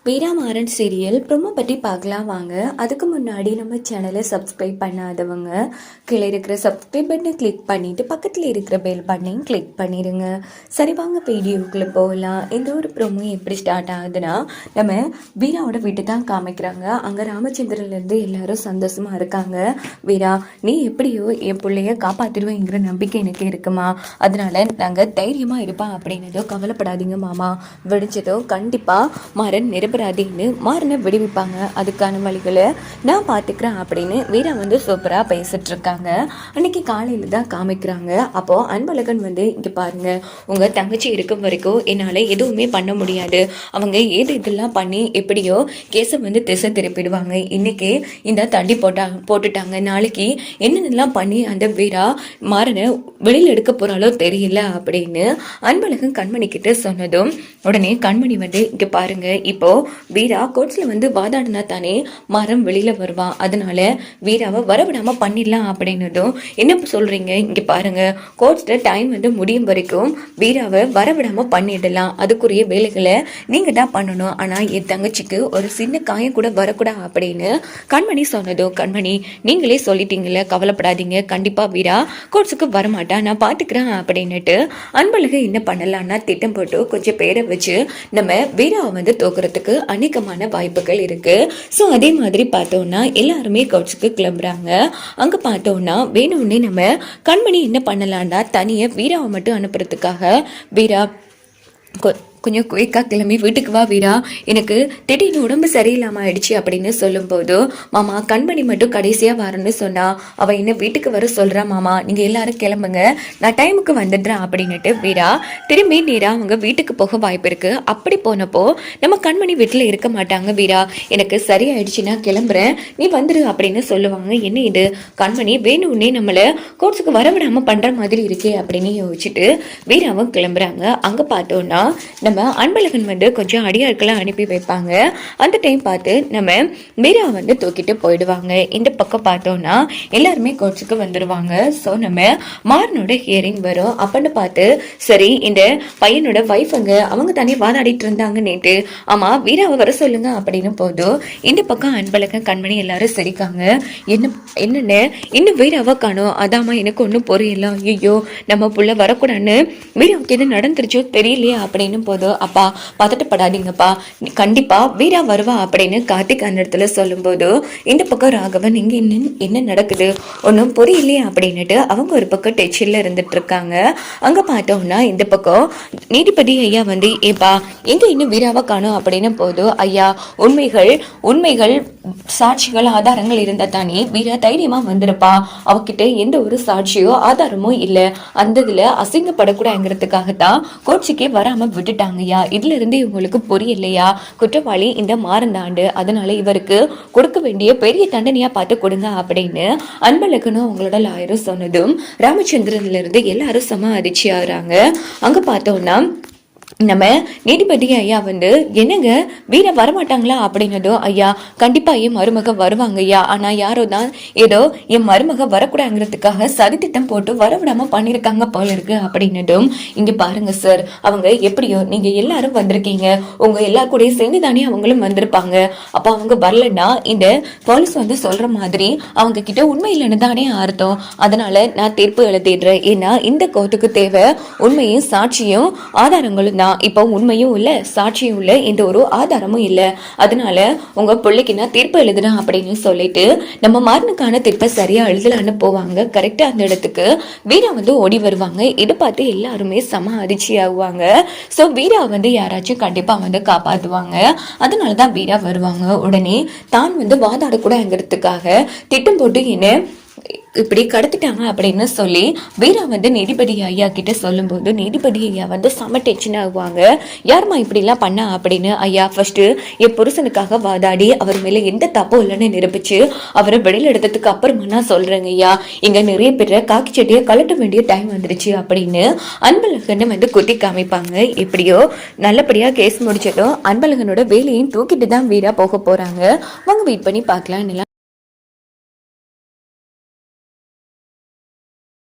வீராமாறன் serial promo பற்றி பார்க்கலாம் வாங்க. அதுக்கு முன்னாடி நம்ம சேனலை சப்ஸ்கிரைப் பண்ணாதவங்க கீழே இருக்கிற சப்ஸ்கிரைப் பட்டனை கிளிக் பண்ணிவிட்டு பக்கத்தில் இருக்கிற பெல் பட்டனையும் கிளிக் பண்ணிடுங்க. சரி வாங்க வீடியோக்குள்ளே போகலாம். இந்த ஒரு ப்ரோமோ எப்படி ஸ்டார்ட் ஆகுதுன்னா, நம்ம வீராவோட வீட்டை தான் காமிக்கிறாங்க. அங்கே ராமச்சந்திரன்லேருந்து எல்லாரும் சந்தோஷமாக இருக்காங்க. வீரா, நீ எப்படியோ என் பிள்ளைய காப்பாற்றிடுவேங்கிற நம்பிக்கை எனக்கு இருக்குமா, அதனால நாங்கள் தைரியமாக இருப்பா அப்படின்னதோ கவலைப்படாதீங்க மாமா, விடிஞ்சதோ கண்டிப்பாக மாறன் நிரபராதின்னு மாறனை விடுவிப்பாங்க, அதுக்கான வழிகளை நான் பார்த்துக்கிறேன் அப்படின்னு வீரா சூப்பராக பேசிட்டு இருக்காங்க. அன்னைக்கு காலையில் தான் காமிக்கிறாங்க. அப்போது அன்பழகன் இங்கே பாருங்க, உங்கள் தங்கச்சி இருக்கும் வரைக்கும் என்னால் எதுவுமே பண்ண முடியாது. அவங்க இதெல்லாம் பண்ணி எப்படியோ கேஸை திசை திருப்பிடுவாங்க. இன்னைக்கு இந்த தண்டி போட்டுட்டாங்க, நாளைக்கு என்னென்னலாம் பண்ணி அந்த வீரா மாறனை வெளியில் எடுக்க போகிறாலோ தெரியல அப்படின்னு அன்பழகன் கண்மணி கிட்ட சொன்னதும் உடனே கண்மணி இங்கே பாருங்க, இப்போ வீரா கோர்ட்ஸில் வாதாடினா தானே மரம் வெளியில் வருவான், அதனால வீராவை வரவிடாம பண்ணிடலாம் அப்படின்னதும் என்ன சொல்றீங்க, இங்கே பாருங்க கோர்ட்ஸில் டைம் முடியும் வரைக்கும் வீராவை வரவிடாம பண்ணிடலாம், அதுக்குரிய வேலைகளை நீங்க தான் பண்ணணும், ஆனால் என் தங்கச்சிக்கு ஒரு சின்ன காயம் கூட வரக்கூடாது அப்படின்னு கண்மணி சொன்னதும் கண்மணி நீங்களே சொல்லிட்டீங்களே, கவலைப்படாதீங்க, கண்டிப்பா வீரா கோர்ட்ஸுக்கு வரமாட்டா, நான் பார்த்துக்கிறேன் அப்படின்னுட்டு அன்பழகை என்ன பண்ணலான்னா திட்டம் போட்டு கொஞ்சம் பேரை வச்சு நம்ம வீராவை தோக்குறதுக்கு அநேகமான வாய்ப்புகள் இருக்கு. ஸோ அதே மாதிரி பார்த்தோம்னா எல்லாருமே கோட்ஸுக்கு கிளம்புறாங்க. அங்கே பார்த்தோம்னா வேணும்னே நம்ம கண்மணி என்ன பண்ணலான்னா தனியாக வீராவை மட்டும் அனுப்புறதுக்காக வீரா கொஞ்சம் குயிக்காக கிளம்பி வீட்டுக்கு வா வீரா, எனக்கு திடீர்னு உடம்பு சரியில்லாமல் ஆயிடுச்சு அப்படின்னு சொல்லும்போது மாமா கண்மணி மட்டும் கடைசியாக வரணும்னு சொன்னா அவள் என்ன வீட்டுக்கு வர சொல்கிறா, மாமா நீங்கள் எல்லாரும் கிளம்புங்க, நான் டைமுக்கு வந்துடுறேன் அப்படின்னுட்டு வீரா திரும்பி நேராக அவங்க வீட்டுக்கு போக வாய்ப்பு இருக்கு. அப்படி போனப்போ நம்ம கண்மணி வீட்டில் இருக்க மாட்டாங்க. வீரா எனக்கு சரியாயிடுச்சுன்னா கிளம்புறேன், நீ வந்துரு அப்படின்னு சொல்லுவாங்க. என்ன இது கண்மணி வேணும்னே நம்மளை கோர்ட்ஸுக்கு வரவிடாமல் பண்ணுற மாதிரி இருக்கே அப்படின்னு யோசிச்சுட்டு வீராவும் கிளம்புறாங்க. அங்கே பார்த்தோன்னா நம்ம அன்பழகன் கொஞ்சம் அடியாட்களாக அனுப்பி வைப்பாங்க. அந்த டைம் பார்த்து நம்ம மீரா தூக்கிட்டு போயிடுவாங்க. இந்த பக்கம் பார்த்தோம்னா எல்லாருமே கோர்ட்ஸுக்கு வந்துடுவாங்க. ஸோ நம்ம மாறனோட ஹியரிங் வரும். அப்படின்னு பார்த்து சரி இந்த பையனோட வைஃபுங்க அவங்க தானே வாதாடிட்டு இருந்தாங்க நேற்று, ஆமா வீராவை வர சொல்லுங்க அப்படின்னு போதும் இந்த பக்கம் அன்பழகன் கண்மணி எல்லாரும் சிரிக்காங்க. என்னென்ன இன்னும் வீராவை காணும், அதாமா எனக்கு ஒன்றும் புரியல, ஐயோ நம்ம புள்ள வரக்கூடாதுன்னு வீராவுக்கு எது நடந்துருச்சோ தெரியலையா அப்படின்னு போதும் அப்பா பதட்டப்படாதீங்கப்பா, கண்டிப்பா வீரா வருவா அப்படின்னு கார்த்திக் அந்த இடத்துல சொல்லும்போது இந்த பக்கம் ராகவன் இங்க என்ன நடக்குது ஒன்றும் புரியலையே அப்படின்னுட்டு அவங்க ஒரு பக்கம் டெச்சில் இருந்துட்டு இருக்காங்க. அங்க பார்த்தோம்னா இந்த பக்கம் நீதிபதி ஐயா ஏப்பா எங்க இன்னும் வீராவை காணும் அப்படின்னு போதும் ஐயா உண்மைகள் சாட்சிகள் ஆதாரங்கள் இருந்தா தானே வீரா தைரியமா வந்திருப்பா, அவகிட்ட எந்த ஒரு சாட்சியோ ஆதாரமோ இல்லை, அந்த இதுல அசிங்கப்படக்கூடாதுங்கிறதுக்காகத்தான் கோட்சிக்கே வராம விட்டுட்டாங்கய்யா, இதுல இருந்து இவங்களுக்கு புரியலையா, குற்றவாளி இந்த மாறந்தாண்டு, அதனால இவருக்கு கொடுக்க வேண்டிய பெரிய தண்டனையா பார்த்து கொடுங்க அப்படின்னு அன்பழகனும் அவங்களோட லாயரும் சொன்னதும் ராமச்சந்திரன்ல இருந்து எல்லாரும் சம அதிர்ச்சி ஆகுறாங்க. அங்க பார்த்தோம்னா நம்ம நீதிபதி ஐயா என்னங்க வீர வரமாட்டாங்களா அப்படின்னதோ ஐயா கண்டிப்பா என் மருமக வருவாங்க ஐயா, ஆனா யாரோ தான் ஏதோ என் மருமக வரக்கூடாதுங்கிறதுக்காக சதித்திட்டம் போட்டு வரவிடாம பண்ணிருக்காங்க போல இருக்கு அப்படின்னதும் இங்க பாருங்க சார், அவங்க எப்படியோ நீங்க எல்லாரும் வந்திருக்கீங்க, உங்க எல்லா கூட சேர்ந்து தானே அவங்களும் வந்திருப்பாங்க, அப்ப அவங்க வரலன்னா இந்த போலீஸ் சொல்ற மாதிரி அவங்க கிட்ட உண்மை இல்லைன்னு தானே அர்த்தம், அதனால நான் தீர்ப்பு எழுதிடுறேன், ஏன்னா இந்த கோர்ட்டுக்கு தேவை உண்மையும் சாட்சியும் ஆதாரங்களும் தான், இப்போ உண்மையும் இல்ல சாட்சியும் இல்ல எந்த ஒரு ஆதாரமும் இல்ல, அதனால உங்க பிள்ளைக்கு நான் தீர்ப்பு எழுதுறேன் அப்படின்னு சொல்லிட்டு நம்ம மாறனுக்கான தீர்ப்பை சரியா எழுதலான்னு போவாங்க. கரெக்டா அந்த இடத்துக்கு வீரா ஓடி வருவாங்க. இதை பார்த்து எல்லாருமே சம அதிர்ச்சி ஆகுவாங்க. ஸோ வீரா யாராச்சும் கண்டிப்பா காப்பாத்துவாங்க, அதனாலதான் வீரா வருவாங்க. உடனே தான் வாதாடக்கூடாதுங்கிறதுக்காக திட்டம் போட்டு என்ன இப்படி கடத்திட்டாங்க அப்படின்னு சொல்லி வீரா நீதிபதி ஐயா கிட்ட சொல்லும்போது நீதிபதி ஐயா செம டென்ஷன் ஆகுவாங்க. யாருமா இப்படிலாம் பண்ணா அப்படின்னு, ஐயா ஃபர்ஸ்ட் என் புருஷனுக்காக வாதாடி அவர் மேல எந்த தப்பும் இல்லைன்னு நிரூபிச்சு அவரை வெளியில் எடுத்ததுக்கு அப்புறமா நான் சொல்றேங்க ஐயா, இங்க நிறைய பேர் காக்கி செடியை கலட்ட வேண்டிய டைம் வந்துருச்சு அப்படின்னு அன்பழகன் குத்தி காமிப்பாங்க. எப்படியோ நல்லபடியா கேஸ் முடிச்சதும் அன்பழகனோட வேலையும் தூக்கிட்டு தான் வீரா போக போறாங்க. வாங்க வெயிட் பண்ணி பார்க்கலாம்.